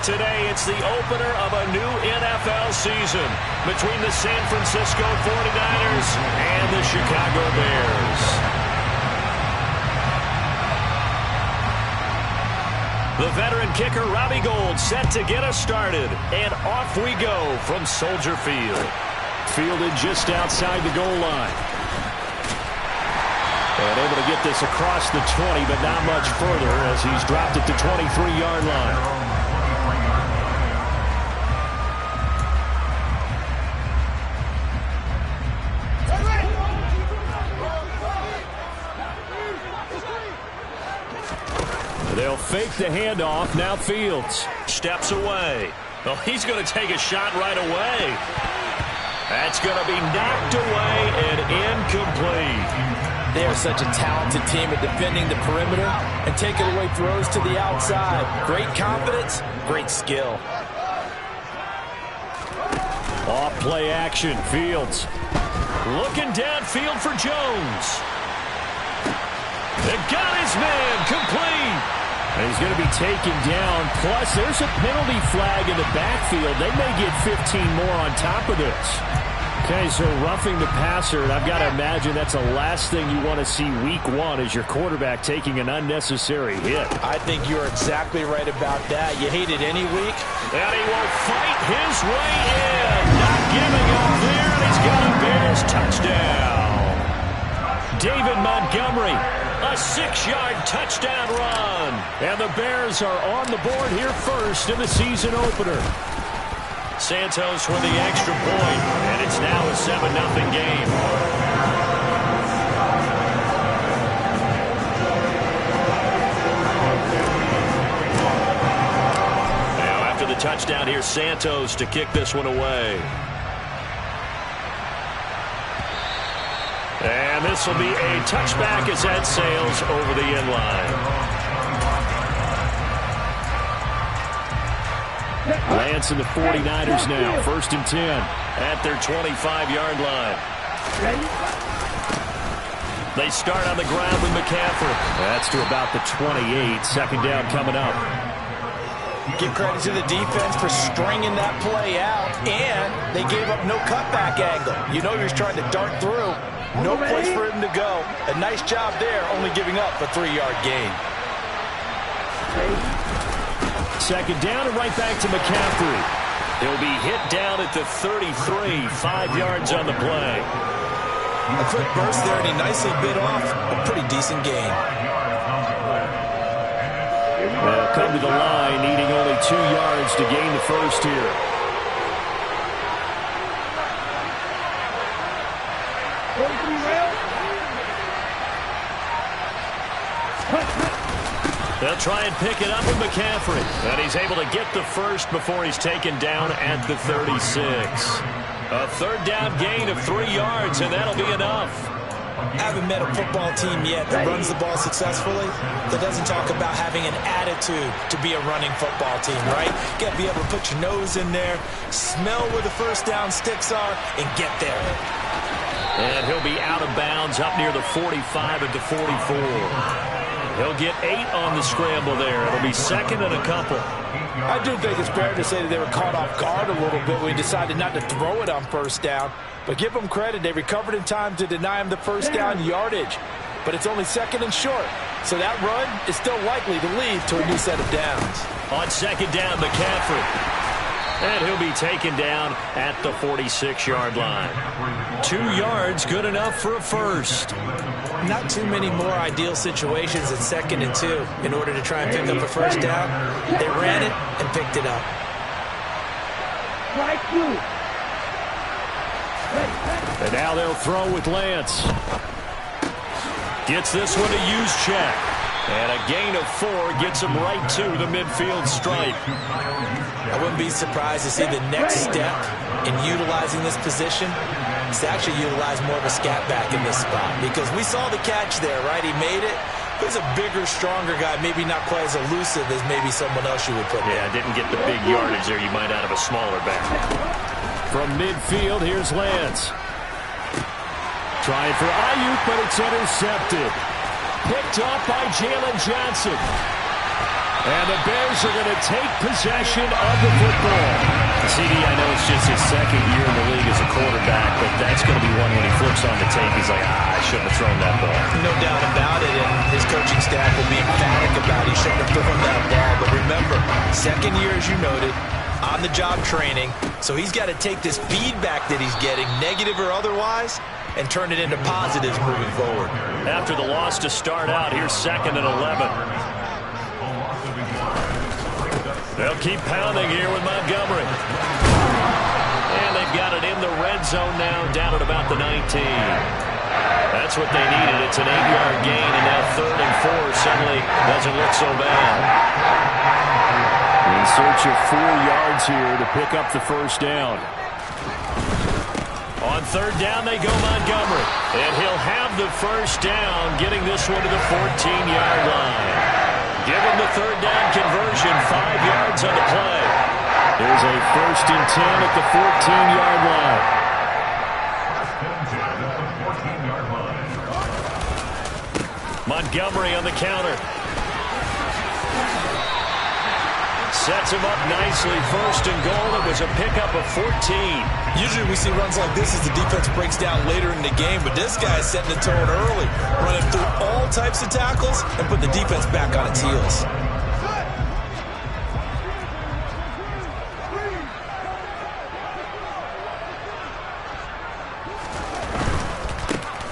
Today, it's the opener of a new NFL season between the San Francisco 49ers and the Chicago Bears. The veteran kicker, Robbie Gould, set to get us started. And off we go from Soldier Field. Fielded just outside the goal line. And able to get this across the 20, but not much further as he's dropped it to 23-yard line. They'll fake the handoff. Now Fields steps away. Well, he's going to take a shot right away. That's going to be knocked away and incomplete. They are such a talented team at defending the perimeter and taking away throws to the outside. Great confidence, great skill. Off play action. Fields looking downfield for Jones. They got his man complete. And he's going to be taken down. Plus, there's a penalty flag in the backfield. They may get 15 more on top of this. Okay, so roughing the passer, and I've got to imagine that's the last thing you want to see week one as your quarterback taking an unnecessary hit. I think you're exactly right about that. You hate it any week. And he will fight his way in. Not giving up there, and he's got a Bears touchdown. David Montgomery, a 6-yard touchdown run. And the Bears are on the board here first in the season opener. Santos with the extra point, and it's now a 7-0 game. Now after the touchdown, here's Santos to kick this one away. And this will be a touchback as that sails over the end line. Lance and the 49ers now. 1st and 10 at their 25-yard line. They start on the ground with McCaffrey. That's to about the 28. 2nd down coming up. Give credit to the defense for stringing that play out, and they gave up no cutback angle. You know he was trying to dart through. No place for him to go. A nice job there, only giving up a 3-yard gain. 2nd down and right back to McCaffrey. He'll be hit down at the 33, 5 yards on the play. A quick burst there, and he nicely bit off a pretty decent gain. They'll come to the line, needing only 2 yards to gain the first here. They'll try and pick it up with McCaffrey. And he's able to get the first before he's taken down at the 36. A 3rd down gain of 3 yards, and that'll be enough. Haven't met a football team yet that runs the ball successfully that doesn't talk about having an attitude to be a running football team, right? You got to be able to put your nose in there, smell where the first down sticks are, and get there. And he'll be out of bounds up near the 45 at the 44. He'll get 8 on the scramble there. It'll be 2nd and a couple. I do think it's fair to say that they were caught off guard a little bit when we decided not to throw it on 1st down. But give them credit. They recovered in time to deny him the 1st down yardage. But it's only 2nd and short. So that run is still likely to lead to a new set of downs. On 2nd down, McCaffrey. And he'll be taken down at the 46-yard line. 2 yards, good enough for a first. Not too many more ideal situations at 2nd and 2 in order to try and pick up a 1st down. They ran it and picked it up. And now they'll throw with Lance. Gets this one to Juszczyk. And a gain of 4 gets him right to the midfield stripe. I wouldn't be surprised to see the next step in utilizing this position is to actually utilize more of a scat back in this spot. Because we saw the catch there, right? He made it. He's a bigger, stronger guy, maybe not quite as elusive as maybe someone else you would put there. Yeah, didn't get the big yardage there you might out of a smaller back. From midfield, here's Lance. Trying for Ayuk, but it's intercepted. Picked off by Jalen Johnson. And the Bears are going to take possession of the football. CD, I know it's just his second year in the league as a quarterback, but that's going to be one when he flips on the tape. He's like, I shouldn't have thrown that ball. No doubt about it, and his coaching staff will be emphatic about it. He shouldn't have thrown that ball. But remember, second year, as you noted, on-the-job training. So he's got to take this feedback that he's getting, negative or otherwise, and turn it into positives moving forward. After the loss to start out, here's 2nd and 11. They'll keep pounding here with Montgomery. And they've got it in the red zone now, down at about the 19. That's what they needed. It's an 8-yard gain, and now 3rd and 4 suddenly doesn't look so bad. In search of 4 yards here to pick up the first down. On 3rd down, they go Montgomery. And he'll have the first down, getting this one to the 14-yard line. Give him the 3rd down conversion, 5 yards on the play. There's a 1st and 10 at the 14-yard line. Montgomery on the counter. Sets him up nicely. 1st and goal. It was a pickup of 14. Usually we see runs like this as the defense breaks down later in the game, but this guy is setting the tone early, running through all types of tackles and put the defense back on its heels.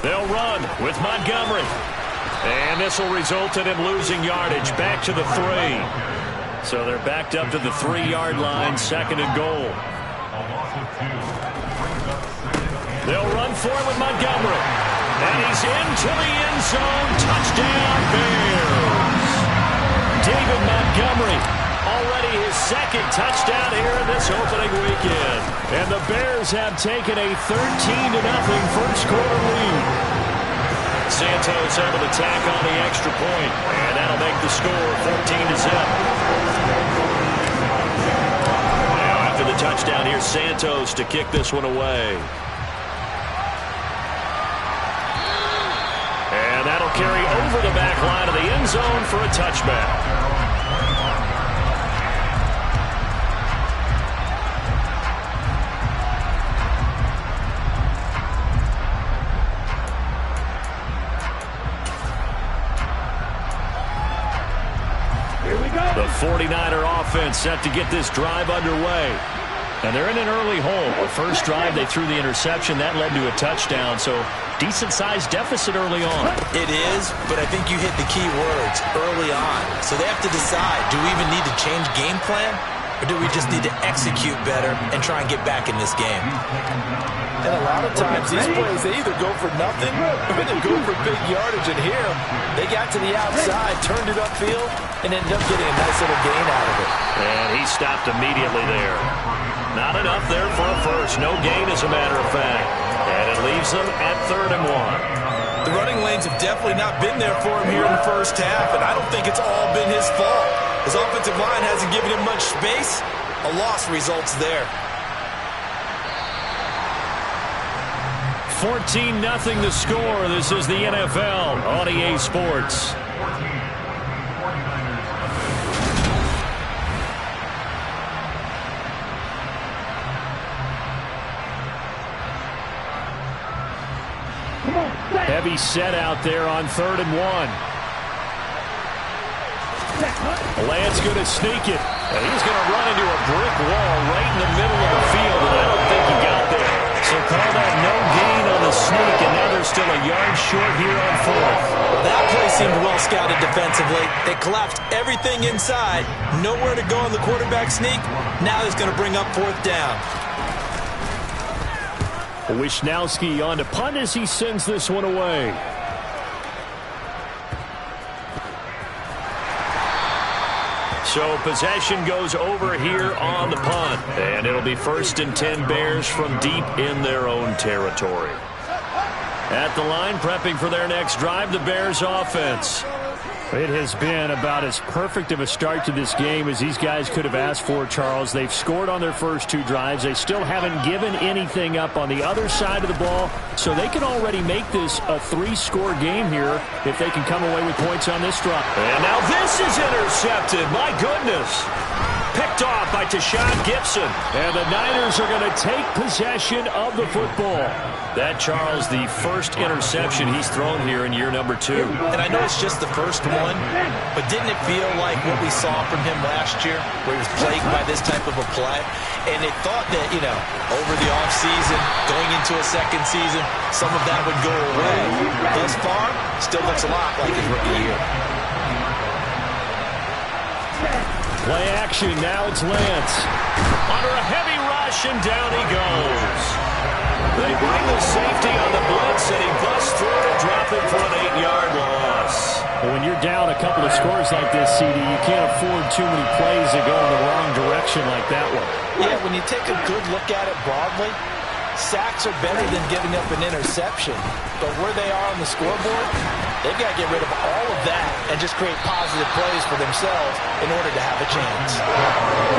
They'll run with Montgomery. And this will result in him losing yardage back to the 3. So they're backed up to the 3-yard line, 2nd and goal. They'll run for it with Montgomery. And he's into the end zone. Touchdown, Bears. David Montgomery, already his 2nd touchdown here in this opening weekend. And the Bears have taken a 13-0 first quarter lead. Santos able to tack on the extra point, and that'll make the score 14-0. Now after the touchdown, here's Santos to kick this one away. And that'll carry over the back line of the end zone for a touchback. The 49er offense set to get this drive underway. And they're in an early hole. The first drive, they threw the interception. That led to a touchdown. So decent-sized deficit early on. It is, but I think you hit the key words early on. So they have to decide, do we even need to change game plan? Or do we just need to execute better and try and get back in this game? And a lot of times, these plays, they either go for nothing or they go for big yardage. And here, they got to the outside, turned it upfield, and ended up getting a nice little gain out of it. And he stopped immediately there. Not enough there for a first. No gain, as a matter of fact. And it leaves them at 3rd and 1. The running lanes have definitely not been there for him here in the first half, and I don't think it's all been his fault. His offensive line hasn't given him much space. A loss results there. 14-0 the score. This is the NFL on EA Sports. Heavy set out there on 3rd and 1. Lance going to sneak it. And he's going to run into a brick wall right in the middle of the field, and I don't think he got there. So call that no gain on the sneak, and now they're still a yard short here on 4th. That play seemed well scouted defensively. They collapsed everything inside. Nowhere to go on the quarterback sneak. Now he's going to bring up 4th down. Wisnowski on to punt as he sends this one away. So possession goes over here on the punt. And it'll be 1st and 10 Bears from deep in their own territory. At the line, prepping for their next drive, the Bears offense. It has been about as perfect of a start to this game as these guys could have asked for, Charles. They've scored on their first 2 drives. They still haven't given anything up on the other side of the ball, so they can already make this a 3-score game here if they can come away with points on this drive. And now this is intercepted. My goodness. Picked off by Tashawn Gibson. And the Niners are going to take possession of the football. That, Charles, the first interception he's thrown here in year number 2. And I know it's just the first one, but didn't it feel like what we saw from him last year, where he was plagued by this type of a play? And they thought that, over the offseason, going into a second season, some of that would go away. Thus far, still looks a lot like his rookie year. Play action, now it's Lance. Under a heavy rush, and down he goes. They bring the safety on the blitz, and he busts through to drop him for an 8-yard loss. Well, when you're down a couple of scores like this, CD, you can't afford too many plays that go in the wrong direction like that one. Yeah, when you take a good look at it broadly, sacks are better than giving up an interception. But where they are on the scoreboard, they've got to get rid of all of that and just create positive plays for themselves in order to have a chance.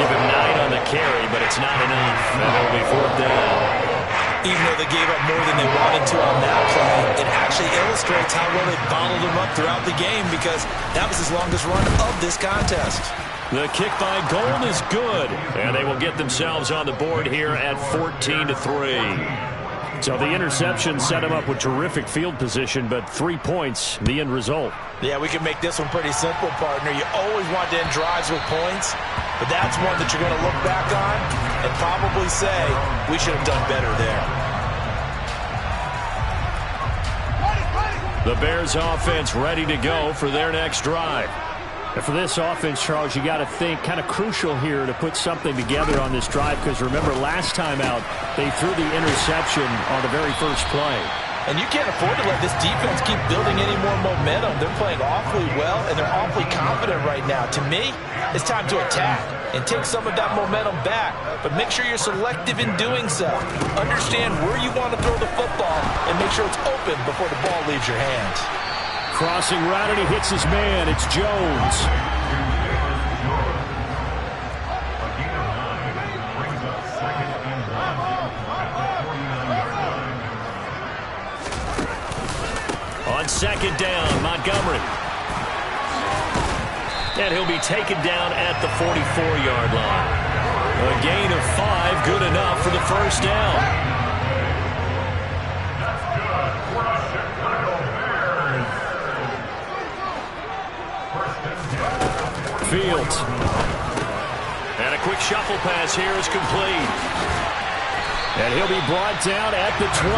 Give him 9 on the carry, but it's not enough. And it'll be 4th down. Even though they gave up more than they wanted to on that play, it actually illustrates how well they bottled them up throughout the game, because that was his longest run of this contest. The kick by Gold is good, and they will get themselves on the board here at 14-3. So the interception set him up with terrific field position, but 3 points, the end result. Yeah, we can make this one pretty simple, partner. You always want to end drives with points, but that's one that you're going to look back on and probably say, we should have done better there. The Bears offense ready to go for their next drive. And for this offense, Charles, you got to think kind of crucial here to put something together on this drive, because remember last time out, they threw the interception on the very first play. And you can't afford to let this defense keep building any more momentum. They're playing awfully well, and they're awfully confident right now. To me, it's time to attack and take some of that momentum back, but make sure you're selective in doing so. Understand where you want to throw the football and make sure it's open before the ball leaves your hands. Crossing route, and he hits his man. It's Jones. On 2nd down, Montgomery. And he'll be taken down at the 44-yard line. A gain of 5, good enough for the first down. Fields. And a quick shuffle pass here is complete. And he'll be brought down at the 27.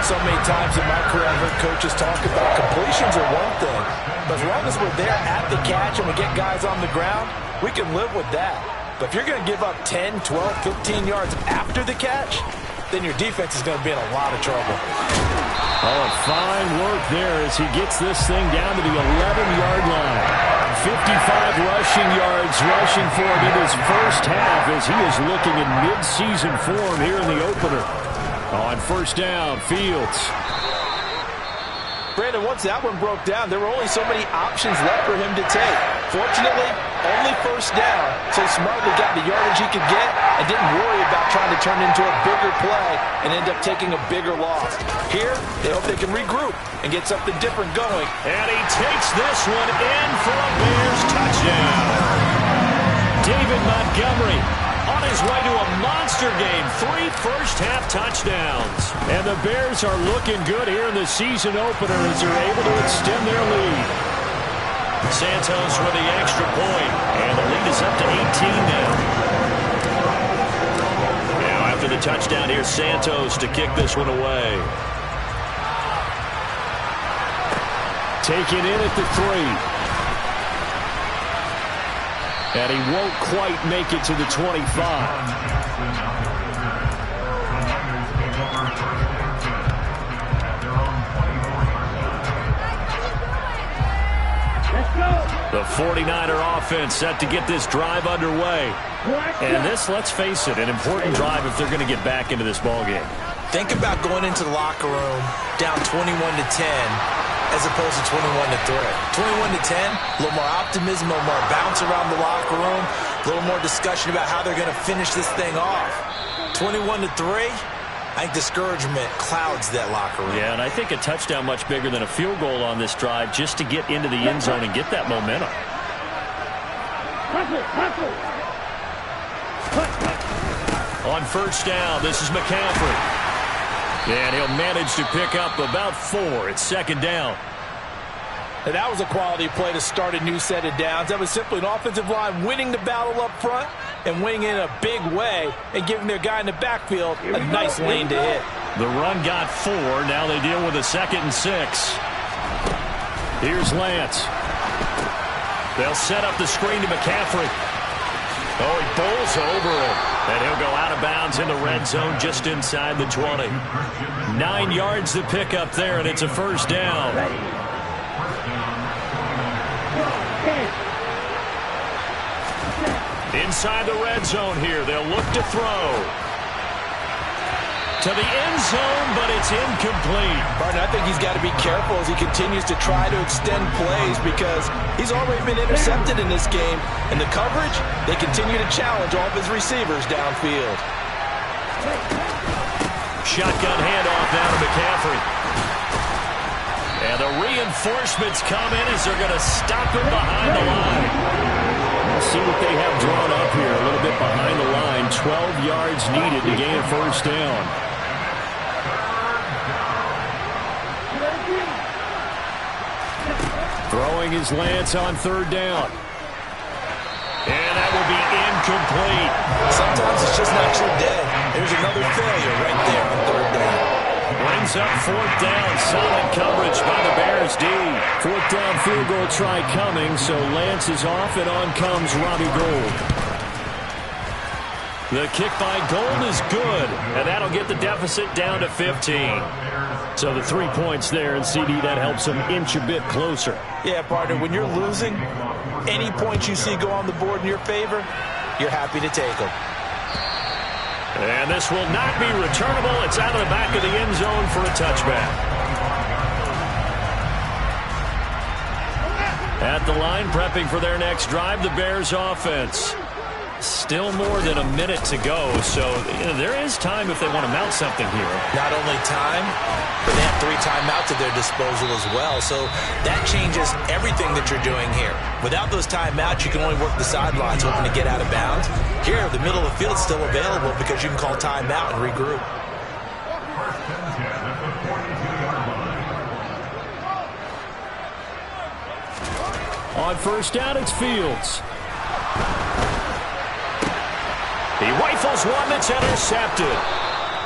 So many times in my career I've heard coaches talk about completions are one thing, but as long as we're there at the catch and we get guys on the ground, we can live with that. But if you're going to give up 10, 12, 15 yards after the catch, then your defense is going to be in a lot of trouble. Oh, fine work there as he gets this thing down to the 11-yard line. 55 rushing yards rushing for him in his first half as he is looking in mid-season form here in the opener. On 1st down, Fields. Brandon, once that one broke down, there were only so many options left for him to take. Fortunately, only 1st down, so he smartly got the yardage he could get and didn't worry about trying to turn it into a bigger play and end up taking a bigger loss. Here, they hope they can regroup and get something different going. And he takes this one in for a Bears touchdown. David Montgomery on his way to a monster game. 3 first-half touchdowns. And the Bears are looking good here in the season opener as they're able to extend their lead. Santos with the extra point, and the lead is up to 18 now. Now after the touchdown, here's Santos to kick this one away. Taken in at the 3. And he won't quite make it to the 25. The 49er offense set to get this drive underway. And this, let's face it, an important drive if they're going to get back into this ballgame. Think about going into the locker room down 21-10 as opposed to 21-3. 21-10, a little more optimism, a little more bounce around the locker room, a little more discussion about how they're going to finish this thing off. 21-3, I think discouragement clouds that locker room. Yeah, and I think a touchdown much bigger than a field goal on this drive just to get into the end zone and get that momentum. On first down, this is McCaffrey. And he'll manage to pick up about 4. It's second down. And that was a quality play to start a new set of downs. That was simply an offensive line winning the battle up front and winning in a big way and giving their guy in the backfield a nice lane to hit. The run got 4. Now they deal with a 2nd and 6. Here's Lance. They'll set up the screen to McCaffrey. Oh, he bowls over it. And he'll go out of bounds in the red zone just inside the 20. 9 yards to pick up there, and it's a first down. Inside the red zone here. They'll look to throw. To the end zone, but it's incomplete. Barton, I think he's got to be careful as he continues to try to extend plays because he's already been intercepted in this game. And the coverage, they continue to challenge all of his receivers downfield. Shotgun handoff now to McCaffrey. And the reinforcements come in as they're going to stop him behind the line. Let's see what they have drawn up here. A little bit behind the line. 12 yards needed to gain a first down. Throwing his Lance on third down. And that will be incomplete. Sometimes it's just not your day. There's another failure right there on third down. Brings up fourth down. Solid coverage by the Bears D. Fourth down field goal try coming, so Lance is off, and on comes Robbie Gould. The kick by Gould is good, and that'll get the deficit down to 15. So the 3 points there, and CD, that helps them inch a bit closer. Yeah, partner, when you're losing, any points you see go on the board in your favor, you're happy to take them. And this will not be returnable. It's out of the back of the end zone for a touchback. At the line, prepping for their next drive, the Bears offense. Still more than a minute to go, so there is time if they want to mount something here. Not only time, but they have 3 timeouts at their disposal as well, so that changes everything that you're doing here. Without those timeouts, you can only work the sidelines hoping to get out of bounds. Here, the middle of the field is still available because you can call timeout and regroup. On first down, it's Fields. He rifles one that's intercepted.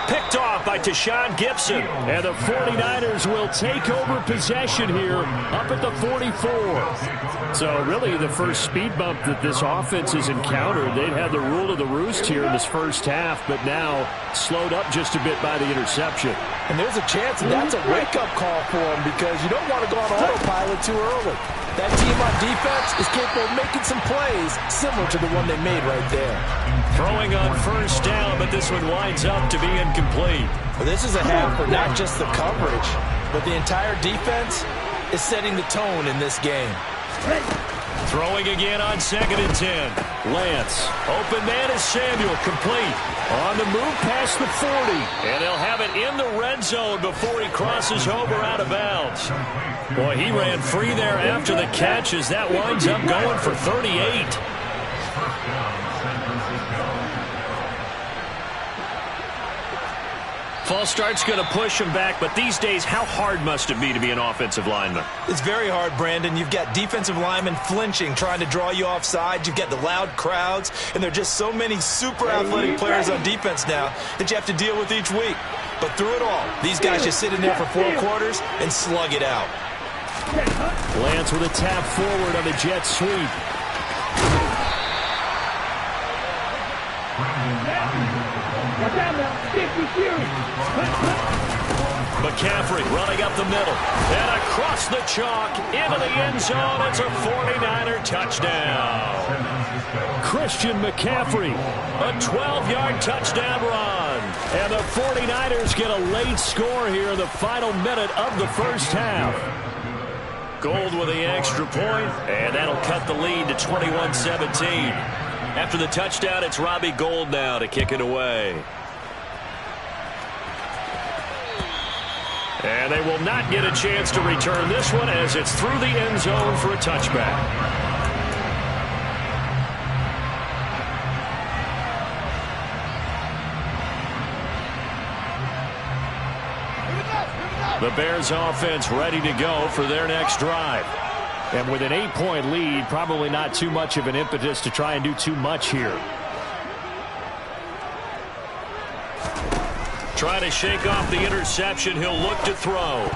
Picked off by Tashawn Gibson. And the 49ers will take over possession here up at the 44. So really the first speed bump that this offense has encountered. They'd had the rule of the roost here in this first half, but now slowed up just a bit by the interception. And there's a chance that's a wake-up call for them because you don't want to go on autopilot too early. That team on defense is capable of making some plays similar to the one they made right there. Throwing on first down, but this one winds up to be incomplete. Well, this is a half for not just the coverage, but the entire defense is setting the tone in this game. Throwing again on 2nd and 10. Lance. Open man is Samuel. Complete. On the move past the 40. And they'll have it in the red zone before he crosses over out of bounds. Boy, he ran free there after the catch as that winds up going for 38. False start's going to push him back, but these days, how hard must it be to be an offensive lineman? It's very hard, Brandon. You've got defensive linemen flinching, trying to draw you offside. You've got the loud crowds, and there are just so many super athletic players on defense now that you have to deal with each week. But through it all, these guys just sit in there for 4 quarters and slug it out. Lance with a tap forward on the jet sweep. McCaffrey running up the middle and across the chalk into the end zone. It's a 49er touchdown. Christian McCaffrey, a 12-yard touchdown run. And the 49ers get a late score here in the final minute of the first half. Gold with the extra point, and that'll cut the lead to 21-17. After the touchdown, it's Robbie Gould now to kick it away. And they will not get a chance to return this one as it's through the end zone for a touchback. The Bears offense ready to go for their next drive. And with an 8-point lead, probably not too much of an impetus to try and do too much here. Trying to shake off the interception. He'll look to throw.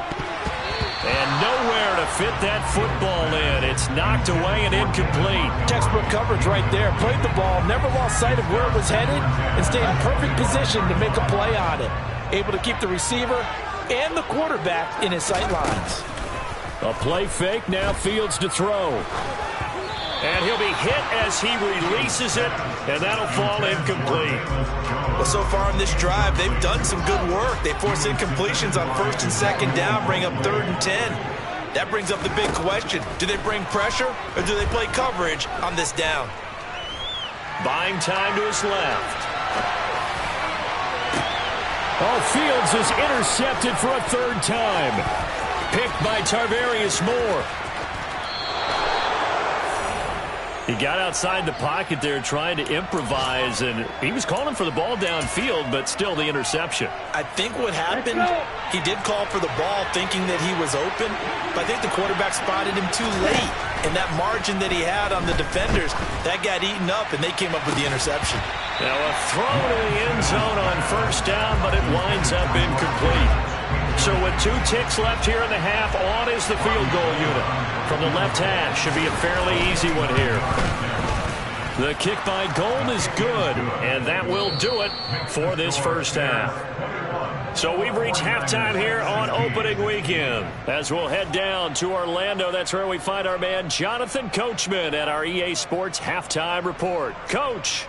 And nowhere to fit that football in. It's knocked away and incomplete. Textbook coverage right there. Played the ball, never lost sight of where it was headed, and stayed in perfect position to make a play on it. Able to keep the receiver and the quarterback in his sight lines. A play fake, now Fields to throw. And he'll be hit as he releases it, and that'll fall incomplete. Well, so far in this drive, they've done some good work. They force incompletions on 1st and 2nd down, bring up 3rd and 10. That brings up the big question. Do they bring pressure, or do they play coverage on this down? Buying time to his left. Oh, Fields is intercepted for a 3rd time. Picked by Tarvarius Moore. He got outside the pocket there trying to improvise, and he was calling for the ball downfield, but still the interception. I think what happened, he did call for the ball thinking that he was open, but I think the quarterback spotted him too late, and that margin that he had on the defenders, that got eaten up, and they came up with the interception. Now a throw to the end zone on 1st down, but it winds up incomplete. So with 2 ticks left here in the half, on is the field goal unit. From the left hash, should be a fairly easy one here. The kick by Gould is good, and that will do it for this 1st half. So we've reached halftime here on opening weekend. As we'll head down to Orlando, that's where we find our man Jonathan Coachman at our EA Sports Halftime Report. Coach.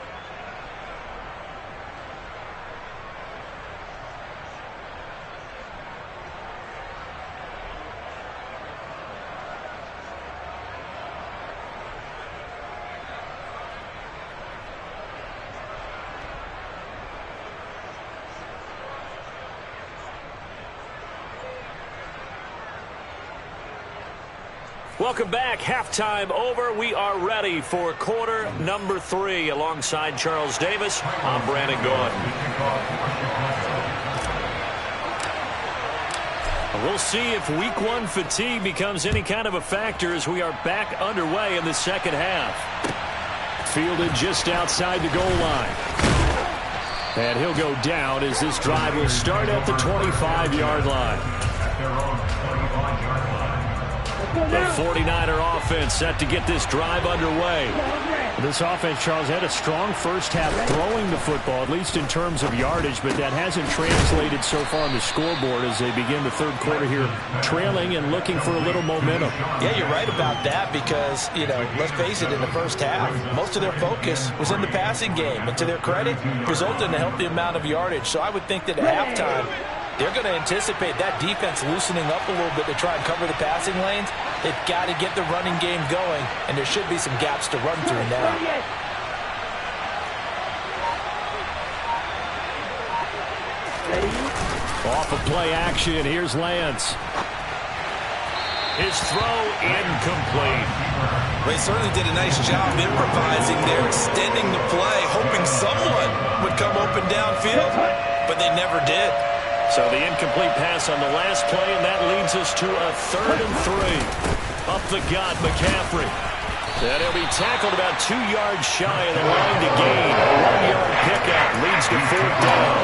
Welcome back. Halftime over. We are ready for quarter number 3. Alongside Charles Davis, I'm Brandon Gordon. We'll see if week 1 fatigue becomes any kind of a factor as we are back underway in the 2nd half. Fielded just outside the goal line. And he'll go down as this drive will start at the 25-yard line. The 49er offense set to get this drive underway. This offense, Charles, had a strong 1st half throwing the football, at least in terms of yardage, but that hasn't translated so far on the scoreboard as they begin the 3rd quarter here, trailing and looking for a little momentum. Yeah, you're right about that because, let's face it, in the 1st half, most of their focus was in the passing game, and to their credit, resulted in a healthy amount of yardage. So I would think that at halftime, they're going to anticipate that defense loosening up a little bit to try and cover the passing lanes. They've got to get the running game going, and there should be some gaps to run through now. Off of play action, here's Lance. His throw incomplete. Well, he certainly did a nice job improvising there, extending the play, hoping someone would come open downfield, but they never did. So the incomplete pass on the last play, and that leads us to a 3rd and 3. Up the gut, McCaffrey. And he'll be tackled about 2 yards shy of the line to gain. A 1-yard pickup leads to 4th down.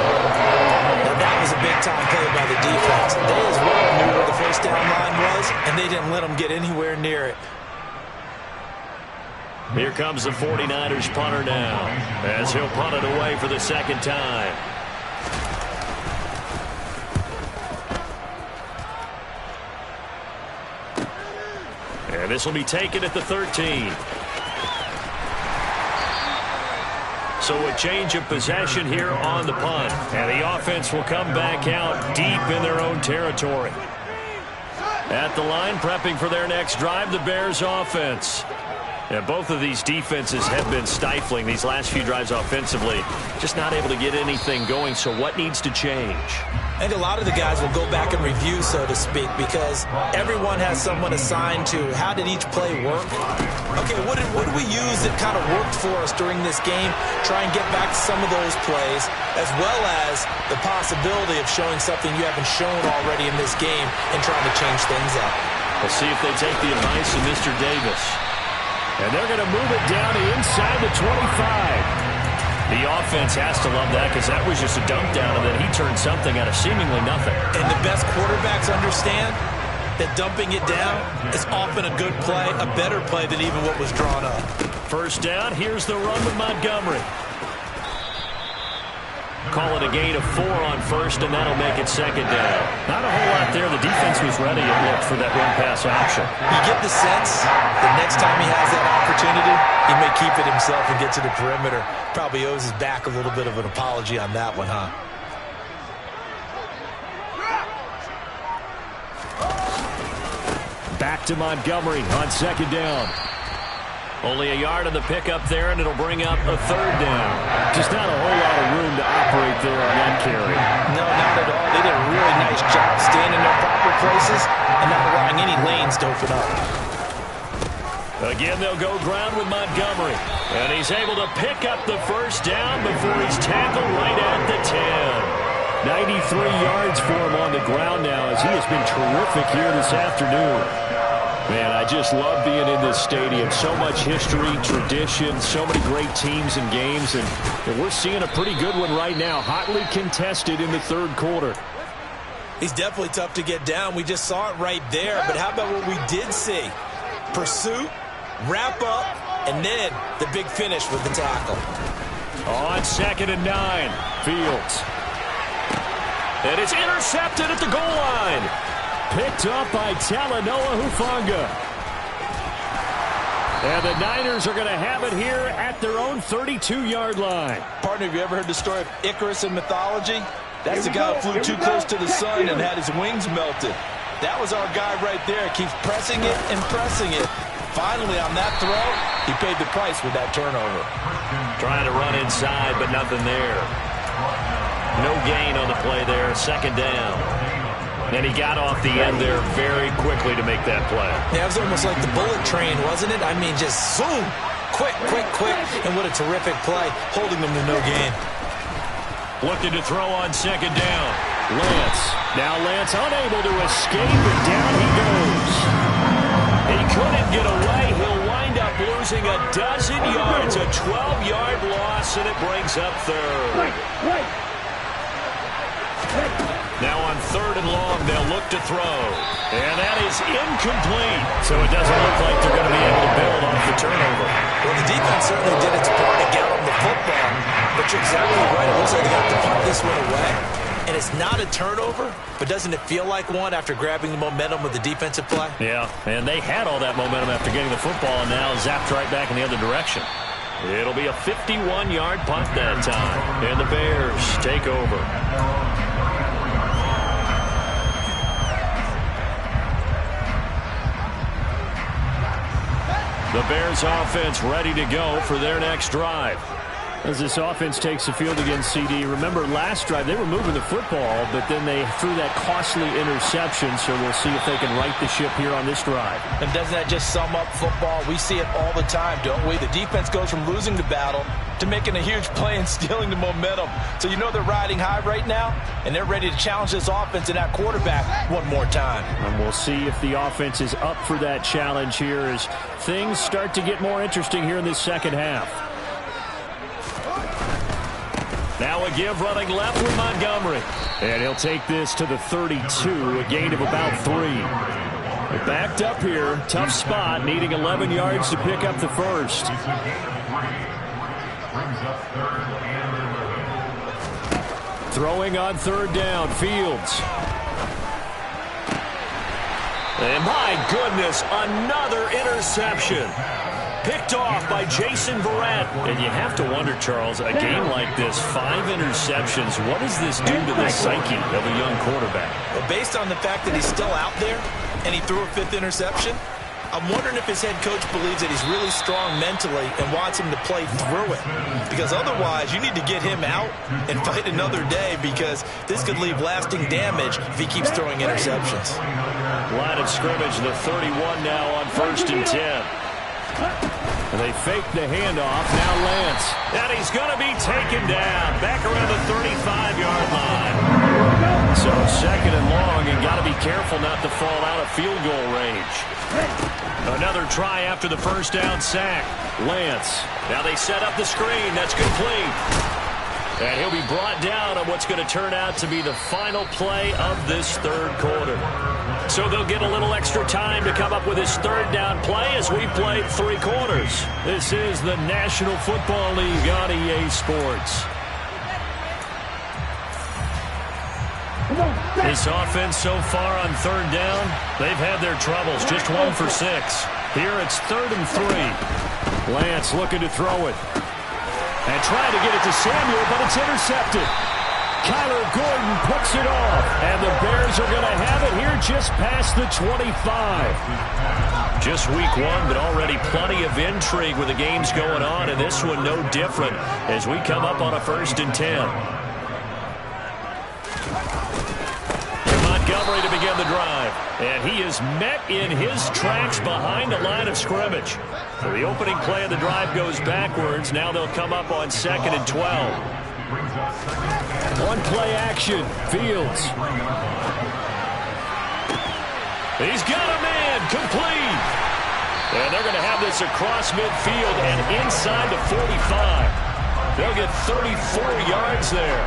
Now that was a big-time play by the defense. They as well knew where the 1st down line was, and they didn't let them get anywhere near it. Here comes the 49ers punter now, as he'll punt it away for the 2nd time. And this will be taken at the 13. So a change of possession here on the punt. And the offense will come back out deep in their own territory. At the line, prepping for their next drive, the Bears offense. And both of these defenses have been stifling these last few drives offensively. Just not able to get anything going, so what needs to change? I think a lot of the guys will go back and review, so to speak, because everyone has someone assigned to how did each play work. Okay, what did we use that kind of worked for us during this game? Try and get back to some of those plays, as well as the possibility of showing something you haven't shown already in this game and trying to change things up. We'll see if they take the advice of Mr. Davis. And they're going to move it down to inside the 25. The offense has to love that because that was just a dump down, and then he turned something out of seemingly nothing. And the best quarterbacks understand that dumping it down is often a good play, a better play than even what was drawn up. First down, here's the run with Montgomery. Call it a gain of 4 on first, and that'll make it second down. Not a whole lot there. The defense was ready, it looked, for that run-pass option. You get the sense that next time he has that opportunity, he may keep it himself and get to the perimeter. Probably owes his back a little bit of an apology on that one, huh? Back to Montgomery on second down. Only a yard on the pickup there, and it'll bring up a third down. Just not a whole lot of room to operate there on that carry. No, not at all. They did a really nice job staying in their proper places and not allowing any lanes to open up. Again, they'll go ground with Montgomery. And he's able to pick up the first down before he's tackled right at the 10. 93 yards for him on the ground now as he has been terrific here this afternoon. Man, I just love being in this stadium. So much history, tradition, so many great teams and games, and we're seeing a pretty good one right now, hotly contested in the third quarter. He's definitely tough to get down. We just saw it right there, but how about what we did see? Pursuit, wrap up, and then the big finish with the tackle. On second and 9, Fields. And it's intercepted at the goal line. Picked up by Talanoa Hufanga. And the Niners are going to have it here at their own 32-yard line. Partner, have you ever heard the story of Icarus in mythology? That's the guy who flew too close to the sun and had his wings melted. That was our guy right there. Keeps pressing it and pressing it. Finally, on that throw, he paid the price with that turnover. Trying to run inside, but nothing there. No gain on the play there. Second down. And he got off the end there very quickly to make that play. Yeah, it was almost like the bullet train, wasn't it? I mean, just zoom. Quick, quick, quick. And what a terrific play, holding them to no gain. Looking to throw on second down. Lance. Now Lance unable to escape, and down he goes. He couldn't get away. He'll wind up losing a dozen yards, a 12-yard loss, and it brings up third. Now on third and long, they'll look to throw. And that is incomplete. So it doesn't look like they're going to be able to build off the turnover. Well, the defense certainly did its part to get on the football. But you're exactly right. It looks like they have to punt this one away. And it's not a turnover, but doesn't it feel like one after grabbing the momentum with the defensive play? Yeah, and they had all that momentum after getting the football and now zapped right back in the other direction. It'll be a 51-yard punt that time. And the Bears take over. The Bears offense ready to go for their next drive. As this offense takes the field against CD, remember last drive they were moving the football, but then they threw that costly interception, so we'll see if they can right the ship here on this drive. And doesn't that just sum up football? We see it all the time, don't we? The defense goes from losing the battle to making a huge play and stealing the momentum. So you know they're riding high right now, and they're ready to challenge this offense and that quarterback one more time. And we'll see if the offense is up for that challenge here as things start to get more interesting here in this second half. Now a give running left with Montgomery. And he'll take this to the 32, a gain of about 3. They're backed up here, tough spot, needing 11 yards to pick up the first. Throwing on third down, Fields. And my goodness, another interception. Picked off by Jason Verrett. And you have to wonder, Charles, a game like this, 5 interceptions, what does this do to the psyche of a young quarterback? Well, based on the fact that he's still out there and he threw a 5th interception, I'm wondering if his head coach believes that he's really strong mentally and wants him to play through it. Because otherwise, you need to get him out and fight another day, because this could leave lasting damage if he keeps throwing interceptions. Line of scrimmage, the 31 now on 1st and 10. And they fake the handoff. Now Lance. And he's going to be taken down. Back around the 35-yard line. So 2nd and long, and got to be careful not to fall out of field goal range. Another try after the 1st down sack. Lance. Now they set up the screen. That's complete. And he'll be brought down on what's going to turn out to be the final play of this 3rd quarter. So they'll get a little extra time to come up with his 3rd down play as we played 3 quarters. This is the National Football League on EA Sports. This offense so far on 3rd down, they've had their troubles. Just 1 for 6. Here it's 3rd and 3. Lance looking to throw it. And trying to get it to Samuel, but it's intercepted. Kyler Gordon picks it off. And the Bears are going to have it here just past the 25. Just week 1, but already plenty of intrigue with the games going on. And this one no different as we come up on a 1st and 10. Montgomery to begin the drive. And he is met in his tracks behind the line of scrimmage. So the opening play of the drive goes backwards. Now they'll come up on 2nd and 12. One play action. Fields. He's got a man. Complete. And they're going to have this across midfield and inside the 45. They'll get 34 yards there.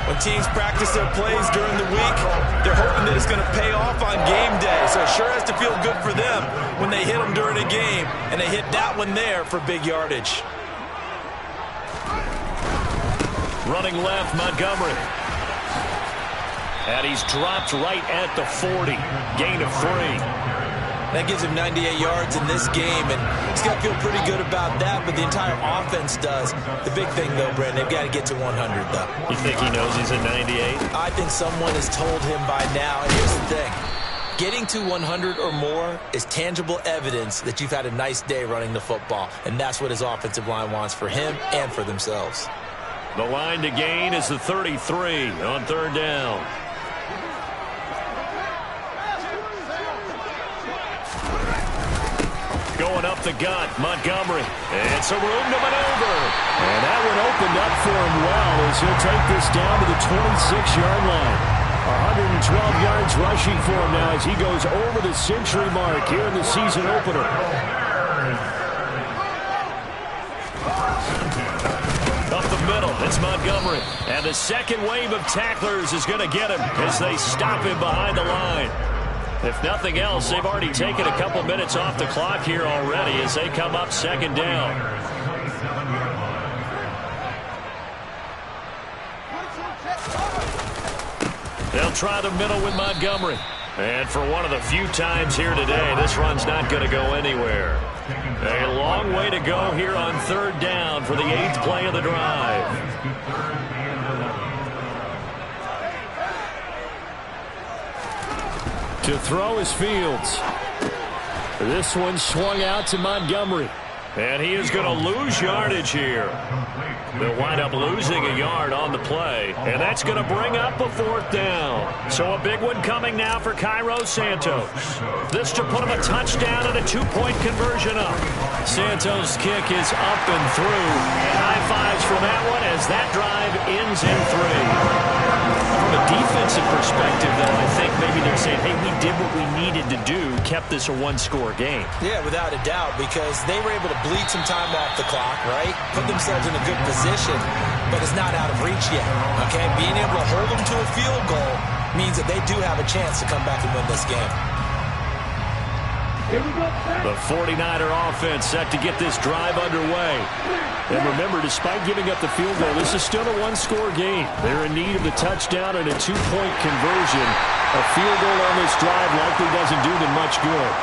When teams practice their plays during the week, they're hoping that it's going to pay off on game day. So it sure has to feel good for them when they hit them during a game, and they hit that one there for big yardage. Running left, Montgomery. And he's dropped right at the 40. Gain of 3. That gives him 98 yards in this game, and he's got to feel pretty good about that, but the entire offense does. The big thing, though, Brandon, they've got to get to 100, though. You think he knows he's at 98? I think someone has told him by now, and here's the thing. Getting to 100 or more is tangible evidence that you've had a nice day running the football, and that's what his offensive line wants for him and for themselves. The line to gain is the 33 on 3rd down. Going up the gut, Montgomery. And some room to maneuver. And that one opened up for him well as he'll take this down to the 26-yard line. 112 yards rushing for him now as he goes over the century mark here in the season opener. Up the middle, it's Montgomery. And the second wave of tacklers is going to get him as they stop him behind the line. If nothing else, they've already taken a couple minutes off the clock here already as they come up 2nd down. They'll try the middle with Montgomery. And for one of the few times here today, this run's not going to go anywhere. A long way to go here on 3rd down for the 8th play of the drive. To throw is Fields. This one swung out to Montgomery. And he is going to lose yardage here. They'll wind up losing a yard on the play. And that's going to bring up a 4th down. So a big one coming now for Cairo Santos. This to put him a touchdown and a 2-point conversion up. Santos' kick is up and through. And high fives from that one as that drive ends in 3. From a defensive perspective, though, I think maybe they're saying, hey, we did what we needed to do, kept this a 1-score game. Yeah, without a doubt, because they were able to bleed some time off the clock, right? Put themselves in a good position, but it's not out of reach yet, okay? Being able to hold them to a field goal means that they do have a chance to come back and win this game. The 49er offense set to get this drive underway. And remember, despite giving up the field goal, this is still a 1-score game. They're in need of the touchdown and a 2-point conversion. A field goal on this drive likely doesn't do them much good.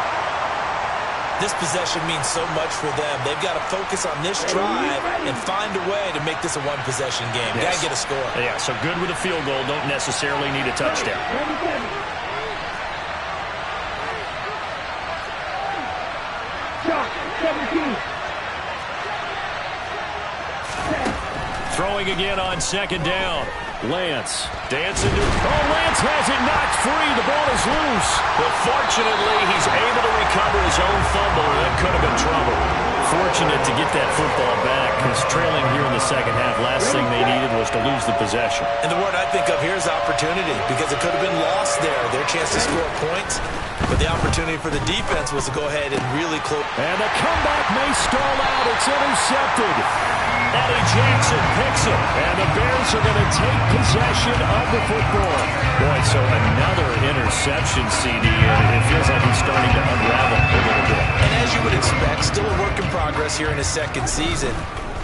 This possession means so much for them. They've got to focus on this drive and find a way to make this a one-possession game. Yes. Got to get a score. Yeah, so good with a field goal. Don't necessarily need a touchdown. Throwing again on second down. Lance dancing to... Oh, Lance has it knocked free. The ball is loose. But fortunately, he's able to recover his own fumble. That could have been trouble. Fortunate to get that football back, because trailing here in the second half, last thing they needed was to lose the possession. And the word I think of here is opportunity, because it could have been lost there, their chance to score points. But the opportunity for the defense was to go ahead and really close. And the comeback may stall out. It's intercepted. Eddie Jackson picks it. And the Bears are going to take possession of the football. Boy, so another interception, CD. It feels like he's starting to unravel a little bit. And as you would expect, still a work in progress here in his second season.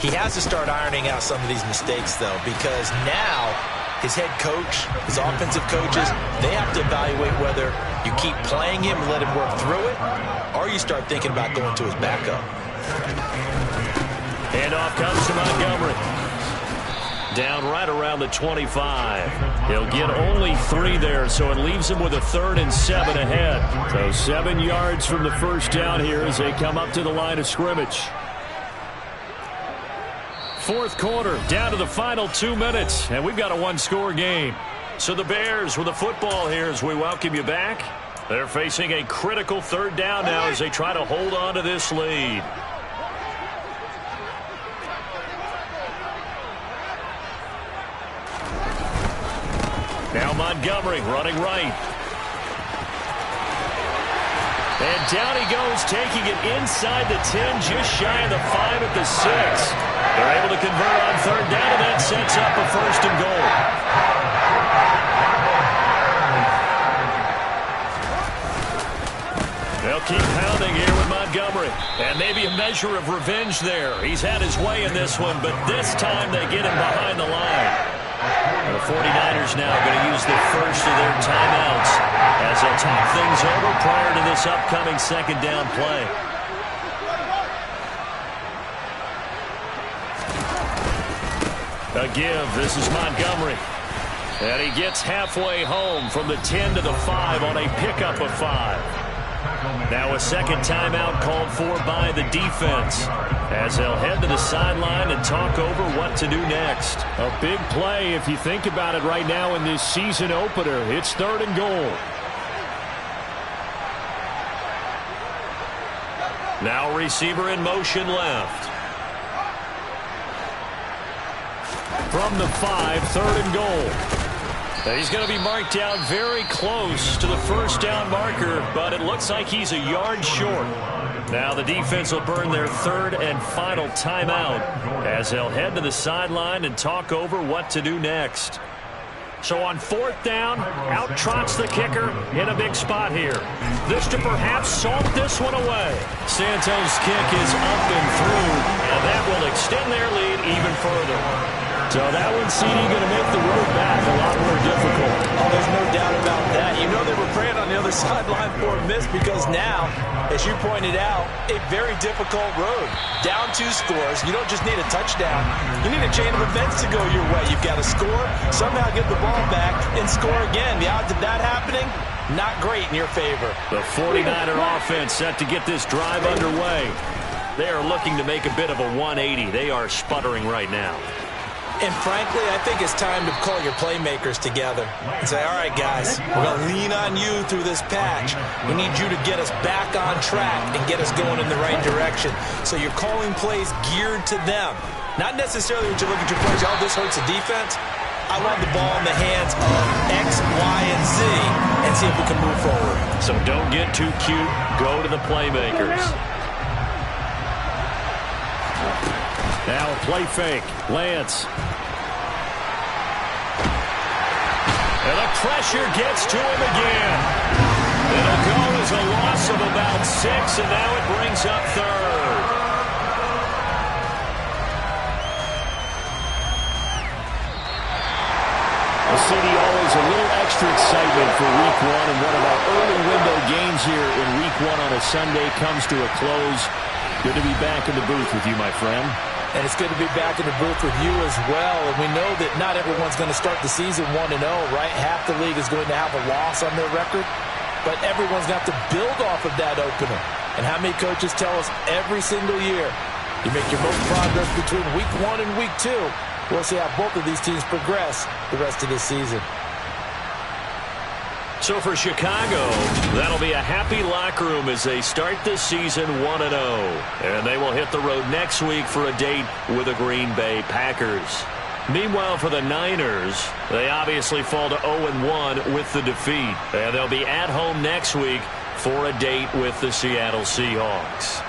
He has to start ironing out some of these mistakes, though, because now his head coach, his offensive coaches, they have to evaluate whether you keep playing him and let him work through it, or you start thinking about going to his backup. Handoff comes to Montgomery. Down right around the 25. He'll get only 3 there, so it leaves him with a 3rd and 7 ahead. So 7 yards from the first down here as they come up to the line of scrimmage. Fourth quarter, down to the final 2 minutes, and we've got a one-score game. So the Bears with the football here as we welcome you back. They're facing a critical 3rd down now as they try to hold on to this lead. Now Montgomery running right. And down he goes, taking it inside the 10, just shy of the 5 at the 6. They're able to convert on 3rd down, and that sets up a 1st and goal. They'll keep pounding here with Montgomery. And maybe a measure of revenge there. He's had his way in this one, but this time they get him behind the line. And the 49ers now going to use the first of their timeouts as they'll talk things over prior to this upcoming 2nd down play. A give. This is Montgomery. And he gets halfway home from the 10 to the 5 on a pickup of 5. Now a 2nd timeout called for by the defense as they'll head to the sideline and talk over what to do next. A big play if you think about it right now in this season opener. It's 3rd and goal. Now receiver in motion left. From the 5, 3rd and goal. He's going to be marked down very close to the 1st down marker, but it looks like he's a yard short. Now the defense will burn their 3rd and final timeout as they'll head to the sideline and talk over what to do next. So on 4th down, out trots the kicker in a big spot here. This to perhaps salt this one away. Santos' kick is up and through, and that will extend their lead even further. So that one, CD, going to make the road back a lot more difficult. Oh, there's no doubt about that. You know they were praying on the other sideline for a miss because now, as you pointed out, a very difficult road. Down 2 scores. You don't just need a touchdown. You need a chain of events to go your way. You've got to score, somehow get the ball back, and score again. The odds of that happening, not great in your favor. The 49er offense set to get this drive underway. They are looking to make a bit of a 180. They are sputtering right now. And frankly, I think it's time to call your playmakers together and say, all right, guys, we're going to lean on you through this patch. We need you to get us back on track and get us going in the right direction. So you're calling plays geared to them. Not necessarily when you look at your plays, oh, this hurts the defense. I want the ball in the hands of X, Y, and Z and see if we can move forward. So don't get too cute. Go to the playmakers. Now a play fake. Lance. And the pressure gets to him again. It'll go as a loss of about 6, and now it brings up 3rd. Well, CD, always a little extra excitement for Week 1, and one of our early window games here in Week 1 on a Sunday comes to a close. Good to be back in the booth with you, my friend. And it's good to be back in the booth with you as well. And we know that not everyone's going to start the season 1-0, right? Half the league is going to have a loss on their record. But everyone's got to build off of that opener. And how many coaches tell us every single year, you make your most progress between Week 1 and Week 2. We'll see how both of these teams progress the rest of this season. So for Chicago, that'll be a happy locker room as they start this season 1-0. And they will hit the road next week for a date with the Green Bay Packers. Meanwhile, for the Niners, they obviously fall to 0-1 with the defeat. And they'll be at home next week for a date with the Seattle Seahawks.